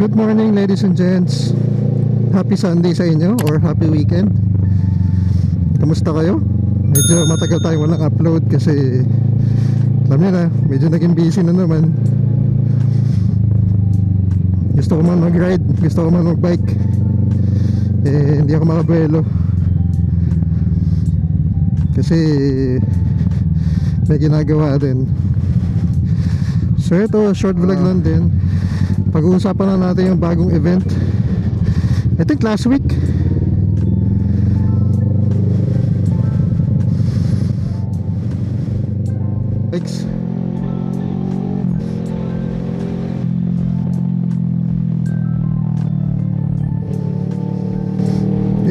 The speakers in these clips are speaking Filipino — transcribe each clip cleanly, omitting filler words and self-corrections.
Good morning ladies and gents. Happy Sunday sa inyo or happy weekend. Kamusta kayo? Medyo matagal tayo walang upload kasi alam niyo na, medyo naging busy na naman. Gusto ko man mag-ride, gusto ko man mag-bike, hindi ako makabuelo kasi may ginagawa din. So ito, short vlog lang din. Pag-uusapan na natin yung bagong event, I think last week. Thanks.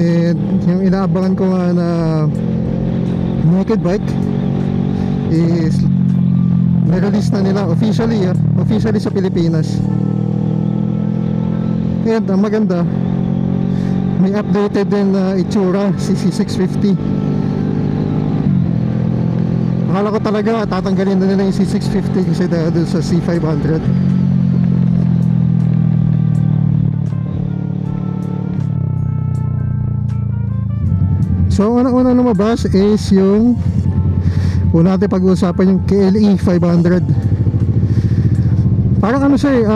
And yung inaabangan ko nga na naked bike is na-release na nila officially, officially sa Pilipinas. And ang maganda, may updated din na itsura si C650. Akala ko talaga tatanggalin na nila yung C650 kasi dahil sa C500. So unang-una lumabas is yung una natin pag-uusapan yung KLE 500. Parang ano siya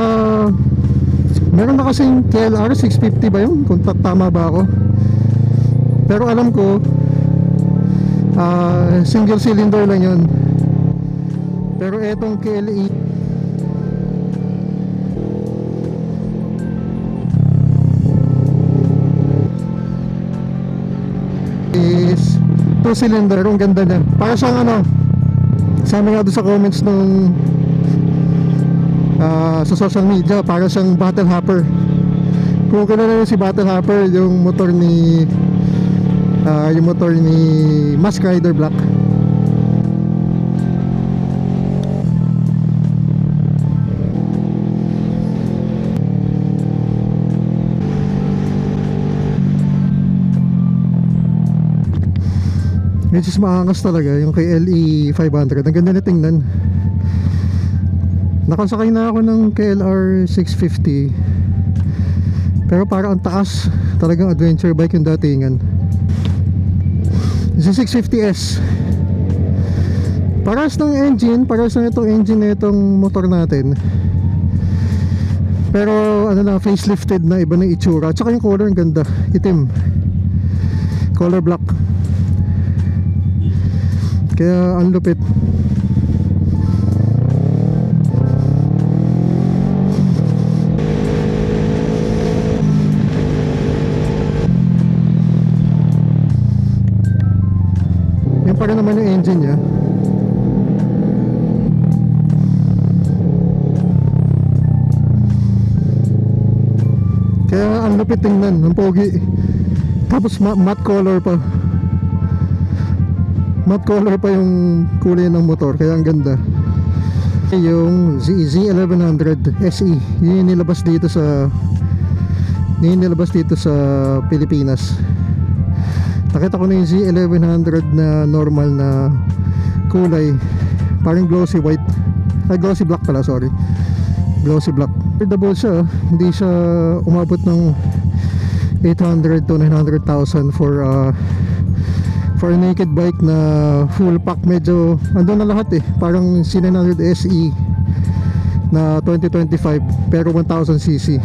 meron na kasing KLR 650 ba yun? Kung tama ba ako. Pero alam ko single cylinder lang yun. Pero etong KLE is 2 cylinder. Ang ganda niya. Para siyang ano, sabi nga doon sa comments nung sa social media, para siyang Battle Hopper. Kung kilala niyo si Battle Hopper, yung motor ni Mask Rider Black. Which is maangas talaga yung kay LE 500. Ang ganda na tingnan. Nakasakay na ako ng KLR 650, pero parang ang taas. Talagang adventure bike yung datingan. Yung 650S, paras ng engine, paras ng itong engine na itong motor natin, pero ano na, facelifted na, iba na itsura. At saka yung color ang ganda, itim, color black, kaya ang lupit. Yan pa rin naman yung engine niya. Kaya ang lupit tingnan, ang pogi. Tapos matte color pa. Matte color pa yung kulay ng motor, kaya ang ganda. Yung Z1100 SE, yun yung nilabas dito sa Pilipinas. Nakita ko na yung Z1100 na normal na kulay, parang glossy white, ay glossy black pala, sorry, glossy black. Affordable siya, hindi siya umabot ng 800 to 900,000 for a naked bike na full pack. Medyo andun na lahat parang C900 SE na 2025 pero 1000cc.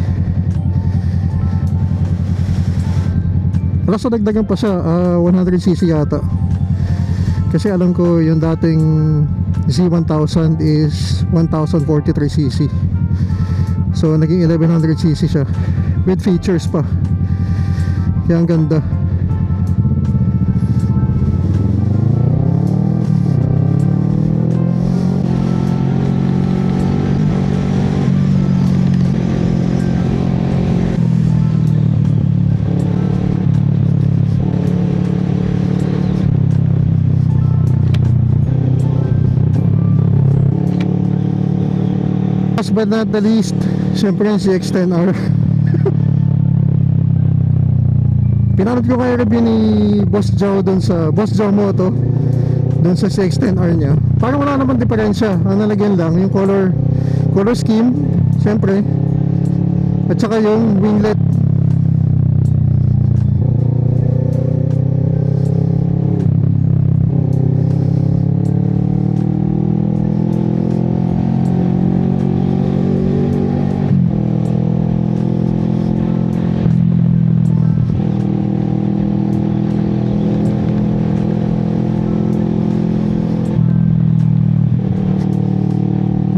Alas dagdagan pa siya, 100cc yata. Kasi alam ko yung dating Z1000 is 1043cc. So naging 1100cc siya with features pa. Kaya ang ganda. Last but not the least, syempre yung CX-10R. Pinanood ko kayo review ni Boss Joe dun sa Boss Joe Moto dun sa CX-10R niya. Parang wala naman diferensya. Ang nalagyan lang yung color scheme, syempre At saka yung winglet.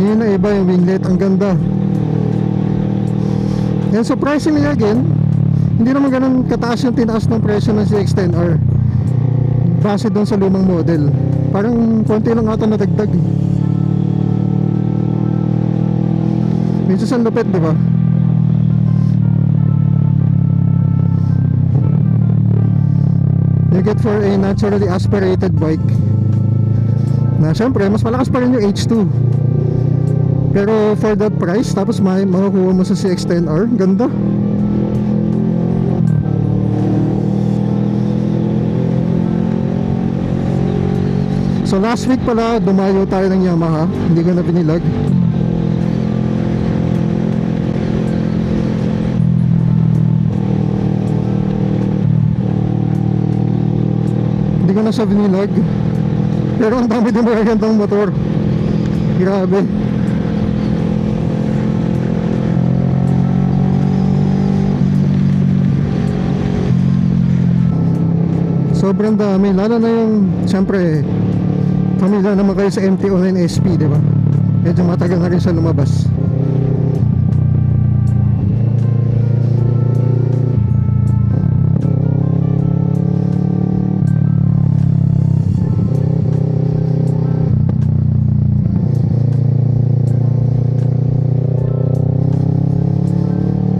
Yun na iba yung winglet, ang ganda. And surprisingly again, hindi naman ganun kataas yung tinaas ng presyo ng CX-10R base doon sa lumang model. Parang konti lang ata nadagdag. Minsan ang lupit, di ba? You get for a naturally aspirated bike na syempre mas malakas pa rin yung H2. Pero for that price, tapos makukuha mo sa CX-10R, ganda. So last week pala, dumayo tayo ng Yamaha. Hindi ko na pinilag. Hindi ko na siya pinilag. Pero ang dami din magagandang motor. Grabe. Sobrang dami, lalo na yung siyempre pamilya naman kayo sa MT-09 SP, di ba? Medyo matagal na rin siya lumabas.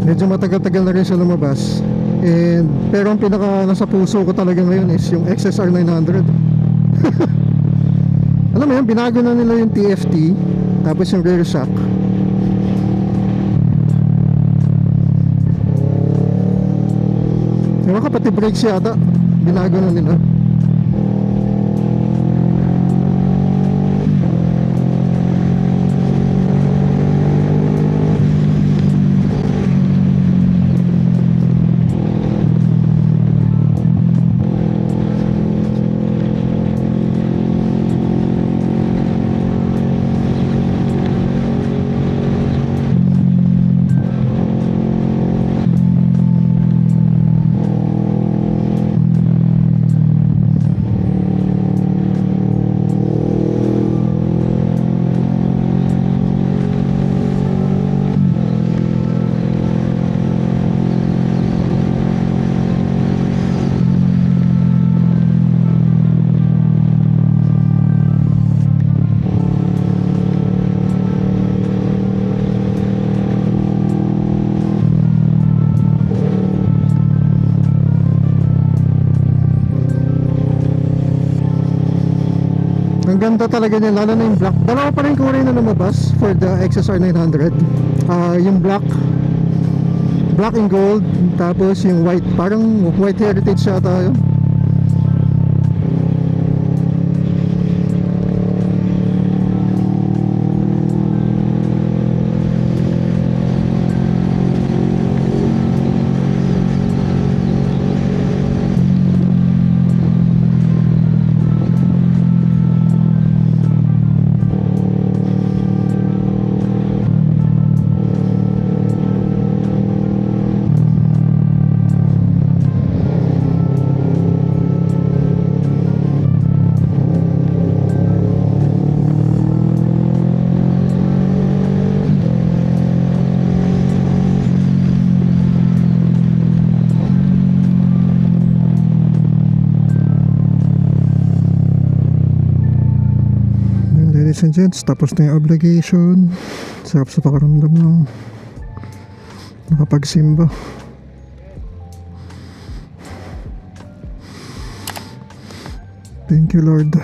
Medyo matagal-tagal na rin siya lumabas. Pero ang pinaka nasa puso ko talaga ngayon is yung XSR 900. Alam mo yan, binago na nila yung TFT, tapos yung rear shock. Ewan ka, pati brakes yata binago na nila. Ang ganda talaga niya, lalo na yung black. Dalawa pa rin kulay na lumabas for the XSR 900. Yung black and gold, tapos yung white, parang white heritage yata yun. Ladies and gents, tapos na yung obligation. Sarap sa pakaramdam ng makapagsimba. Thank you, Lord.